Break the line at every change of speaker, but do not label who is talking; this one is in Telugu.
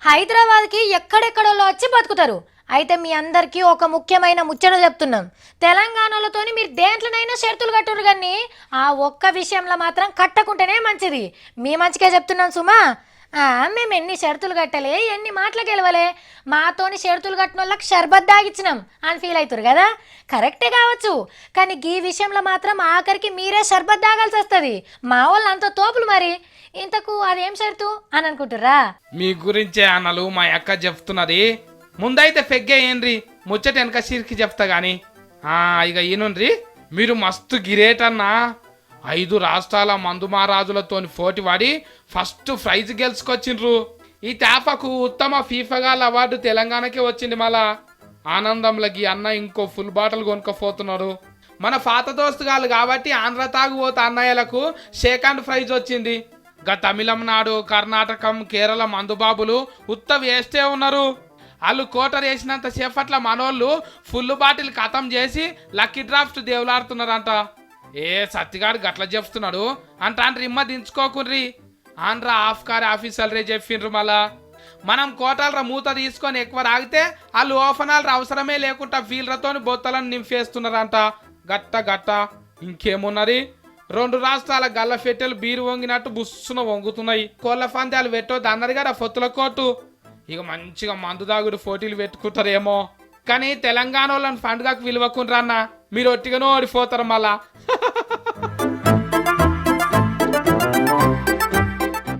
హైదరాబాద్కి ఎక్కడెక్కడోళ్ళు వచ్చి బతుకుతారు. అయితే మీ అందరికీ ఒక ముఖ్యమైన ముచ్చట చెప్తున్నాం. తెలంగాణలోతోని మీరు దేంట్లోనైనా షరతులు కట్టురు కానీ ఆ ఒక్క విషయంలో మాత్రం కట్టకుంటేనే మంచిది. మీ మంచిగా చెప్తున్నాం సుమా. మేము ఎన్ని షరతులు కట్టలే, ఎన్ని మాటలు గెలవలే, మాతోని షరతులు కట్టిన వాళ్ళకి షర్బత్ దాగిచ్చినాం అని ఫీల్ అవుతారు కదా. కరెక్టే కావచ్చు, కానీ ఈ విషయంలో మాత్రం ఆఖరికి మీరే షర్బత్ దాగాల్సి వస్తుంది. మా వాళ్ళు అంత తోపులు మరి. ఇంతకు అదేం షరతు అని అనుకుంటుర్రా?
మీ గురించే అన్నలు మా అక్క చెప్తున్నది. ముందైతే ఫెగ్గే ఏండ్రి, ముచ్చట వెనక సిరికి చెప్తా గాని. ఇక ఈనుండ్రి, మీరు మస్తు గిరేటన్నా. 5 రాష్ట్రాల మందు మహారాజులతోని పోటీ పడి ఫస్ట్ ప్రైజ్ గెలుచుకొచ్చిండ్రు. ఈ తేపకు ఉత్తమ ఫీఫాగాల్ అవార్డు తెలంగాణకే వచ్చింది. మళ్ళా ఆనందంలోకి అన్న ఇంకో ఫుల్ బాటిల్ కొనుక్కపోతున్నాడు. మన పాత దోస్తుగాళ్ళు కాబట్టి ఆంధ్ర తాగుపోతే అన్నయ్యలకు సెకండ్ ప్రైజ్ వచ్చింది. తమిళనాడు, కర్ణాటకం, కేరళ మందుబాబులు ఉత్త వేస్తే ఉన్నారు. వాళ్ళు కోటర్ వేసినంత సేపట్ల మనోళ్ళు ఫుల్ బాటిల్ ఖతం చేసి లక్కీ డ్రాఫ్ట్ దేవులాడుతున్నారంట. సత్తిగాడు గట్ల చెప్తున్నాడు అంట రిమ్మ దించుకోకుర్రి. ఆంధ్ర ఆఫీసర్ రే చెప్పిండ్రు. మళ్ళా మనం కోటలర మూత తీసుకొని ఎక్కువ రాగితే వాళ్ళు ఓఫనాలర అవసరమే లేకుండా ఫీల్డ్రతో బొత్తలను నింపేస్తున్నారంట. గట్ట ఇంకేమున్నది, 2 రాష్ట్రాల గల్ల ఫెట్టెలు బీరు వంగినట్టు బుస్సున వంగుతున్నాయి. కోళ్ళ పందాలు పెట్టొద్దు అన్నది కదా ఫొత్తుల కోటు. ఇక మంచిగా మందు దాగుడు పోటీలు పెట్టుకుంటారేమో, కానీ తెలంగాణ వాళ్ళని పండుగకు విలువకుండ్రన్న మీరు ఒట్టిగానో ఓడిపోతారు మళ్ళా.